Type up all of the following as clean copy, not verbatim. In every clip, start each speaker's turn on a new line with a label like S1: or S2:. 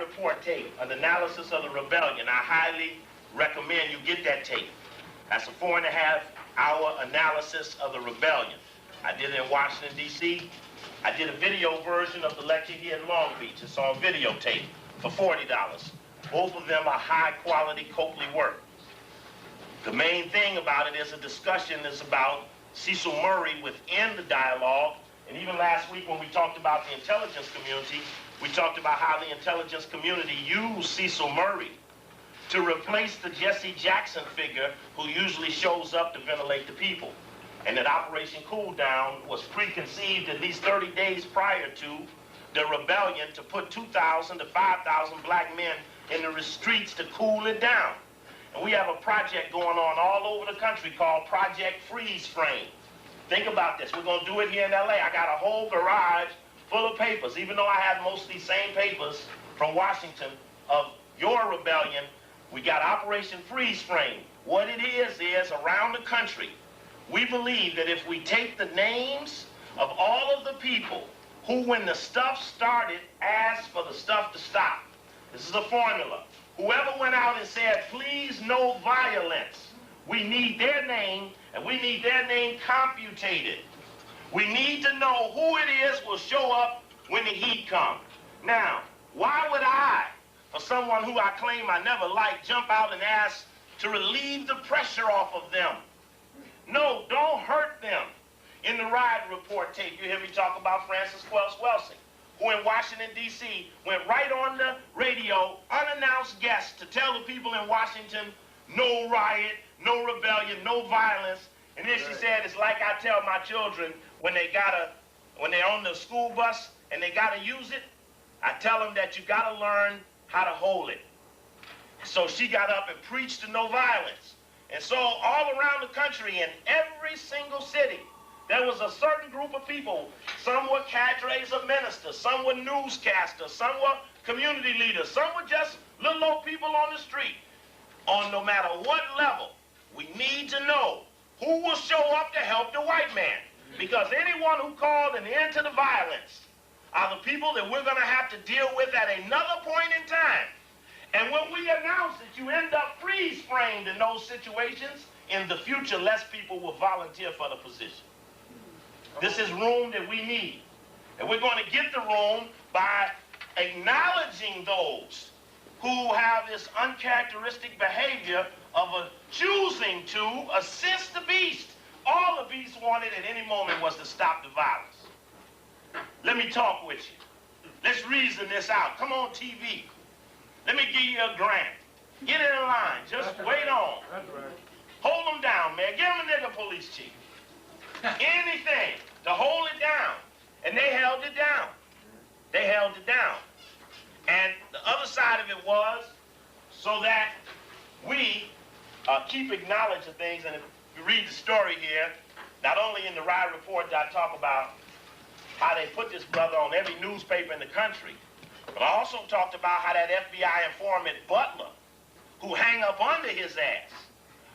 S1: report tape, an analysis of the rebellion. I highly recommend you get that tape. That's a 4.5-hour analysis of the rebellion. I did it in Washington, D.C. I did a video version of the lecture here in Long Beach. It's on videotape for $40. Both of them are high-quality Coakley work. The main thing about it is a discussion is about Cecil Murray within the dialogue. And even last week when we talked about the intelligence community, we talked about how the intelligence community used Cecil Murray to replace the Jesse Jackson figure who usually shows up to ventilate the people. And that Operation Cool Down was preconceived at least 30 days prior to the rebellion to put 2,000 to 5,000 black men in the streets to cool it down. And we have a project going on all over the country called Project Freeze Frame. Think about this. We're going to do it here in L.A. I got a whole garage full of papers, even though I have most of these same papers from Washington of your rebellion. We got Operation Freeze Frame. What it is around the country, we believe that if we take the names of all of the people who, when the stuff started, asked for the stuff to stop. This is a formula. Whoever went out and said, please no violence, we need their name, and we need their name computated. We need to know who it is will show up when the heat comes. Now, why would I, for someone who I claim I never liked, jump out and ask to relieve the pressure off of them? No, don't hurt them. In the Riot Report tape, you hear me talk about Francis Wells Welsing, who in Washington, D.C., went right on the radio, unannounced guest, to tell the people in Washington, no riot, no rebellion, no violence. And then she said, it's like I tell my children when they're on the school bus and they gotta use it, I tell them that you gotta learn how to hold it. So she got up and preached to no violence. And so all around the country, in every single city, there was a certain group of people. Some were cadres of ministers, some were newscasters, some were community leaders, some were just little old people on the street. On no matter what level, we need to know who will show up to help the white man. Because anyone who called an end to the violence are the people that we're going to have to deal with at another point in time. And when we announce that you end up freeze-framed in those situations, in the future, less people will volunteer for the position. This is room that we need. And we're going to get the room by acknowledging those who have this uncharacteristic behavior of choosing to assist the beast. All the beast wanted at any moment was to stop the violence. Let me talk with you. Let's reason this out. Come on TV. Let me give you a grant. Get in line. Just wait on. That's right. Hold them down, man. Give them a nigga police chief. Anything to hold it down. And they held it down. They held it down. And the other side of it was so that we keep acknowledging things. And if you read the story here, not only in the Riot Report that I talk about how they put this brother on every newspaper in the country, but I also talked about how that FBI informant Butler, who hang up under his ass,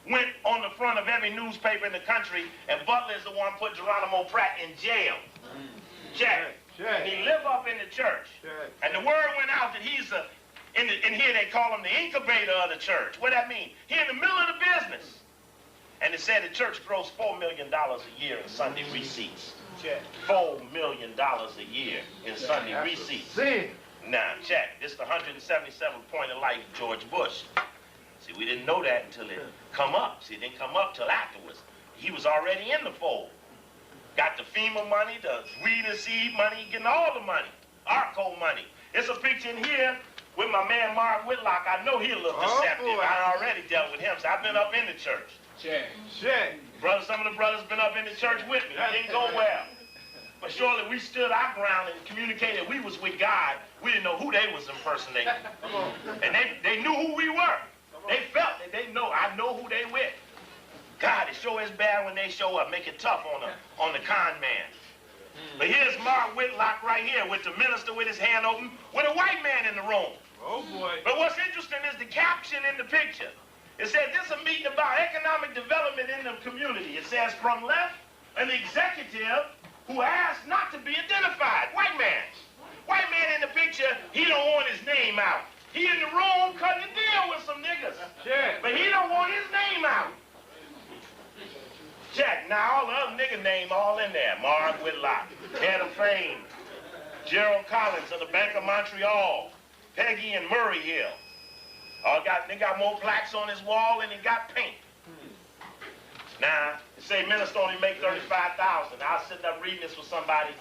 S1: went on the front of every newspaper in the country, and Butler is the one put Geronimo Pratt in jail. Check. And he lived up in the church. And the word went out that he's in here they call him the incubator of the church. What that mean? He in the middle of the business. And it said the church grows $4 million a year in Sunday receipts. $4 million a year in Sunday receipts. Now, check. This is the 177th point of life of George Bush. See, we didn't know that until it come up. See, it didn't come up till afterwards. He was already in the fold. Got the FEMA money, the weed and seed money, getting all the money. ARCO money. There's a picture in here with my man Mark Whitlock. I know he a little deceptive. I already dealt with him, so I've been up in the church. Check. Brother, some of the brothers been up in the church with me. It didn't go well. But surely we stood our ground and communicated we was with God. We didn't know who they was impersonating. And they knew who we were. They felt that they know, I know who they with. God, it sure is bad when they show up. Make it tough on the con man. But here's Mark Whitlock right here with the minister with his hand open with a white man in the room. Oh, boy. But what's interesting is the caption in the picture. It says, this is a meeting about economic development in the community. It says, from left, an executive who asked not to be identified. White man. White man in the picture, he don't want his name out. He in the room cutting a deal with some niggas. Yeah. But he don't want his name out. Check. Now all the other nigga name all in there. Mark Whitlock, Head of Fame, Gerald Collins of the Bank of Montreal, Peggy and Murray Hill. They got more plaques on his wall than he got paint. Now, they say minister only make $35,000. I was sitting up reading this with somebody.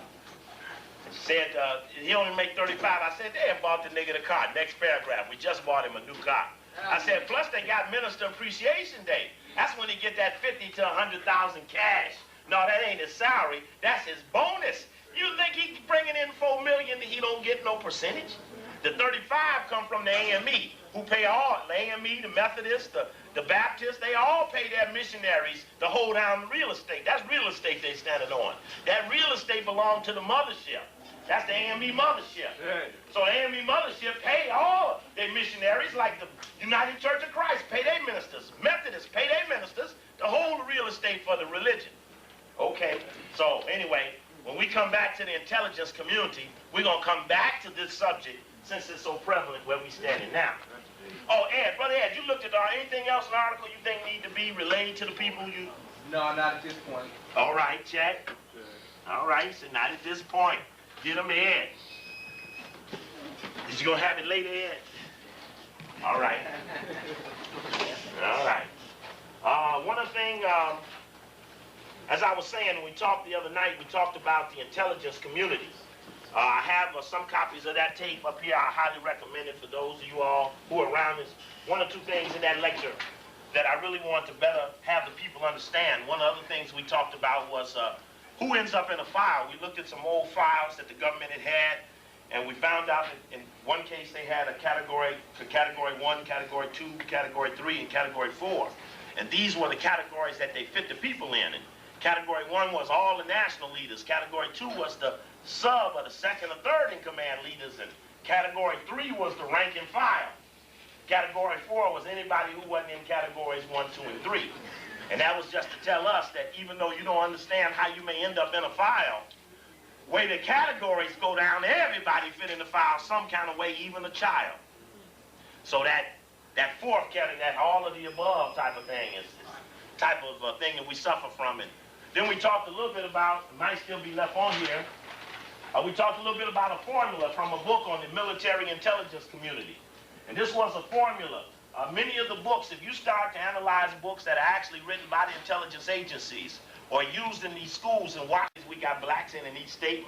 S1: Said he only make 35. I said, they had bought the nigga the car. Next paragraph, we just bought him a new car. I said, plus they got Minister Appreciation Day. That's when he get that 50 to 100,000 cash. No, that ain't his salary. That's his bonus. You think he bringing in $4 million that he don't get no percentage? The 35 come from the AME, who pay all, the AME, the Methodists, the Baptists, they all pay their missionaries to hold down the real estate. That's real estate they standing on. That real estate belonged to the mothership. That's the AME mothership. Yeah. So the AME mothership pay all their missionaries, like the United Church of Christ, pay their ministers. Methodists pay their ministers to hold the real estate for the religion. Okay, so anyway, when we come back to the intelligence community, we're going to come back to this subject since it's so prevalent where we standing now. Oh, Ed, Brother Ed, you looked at anything else in the article you think need to be relayed to the people?
S2: No, not at this point.
S1: All right, check. All right, so not at this point. Get him Ed. Is you gonna have it later, Ed? All right. All right. One other thing, as I was saying, we talked the other night, we talked about the intelligence community. I have some copies of that tape up here. I highly recommend it for those of you all who are around. There's one or two things in that lecture that I really want to better have the people understand. One of the other things we talked about was who ends up in a file. We looked at some old files that the government had, and we found out that in one case they had a category 1, category 2, category 3, and category 4. And these were the categories that they fit the people in. And category 1 was all the national leaders. Category 2 was the sub or the second or third in command leaders. And category 3 was the rank and file. Category 4 was anybody who wasn't in categories 1, 2, and 3. And that was just to tell us that even though you don't understand how you may end up in a file, way the categories go down, everybody fit in the file some kind of way, even a child. So that fourth category, that all of the above type of thing is type of thing that we suffer from. And then we talked a little bit about, it might still be left on here, we talked a little bit about a formula from a book on the military intelligence community. And this was a formula. Many of the books, if you start to analyze books that are actually written by the intelligence agencies or used in these schools and Washington, we got blacks in each state.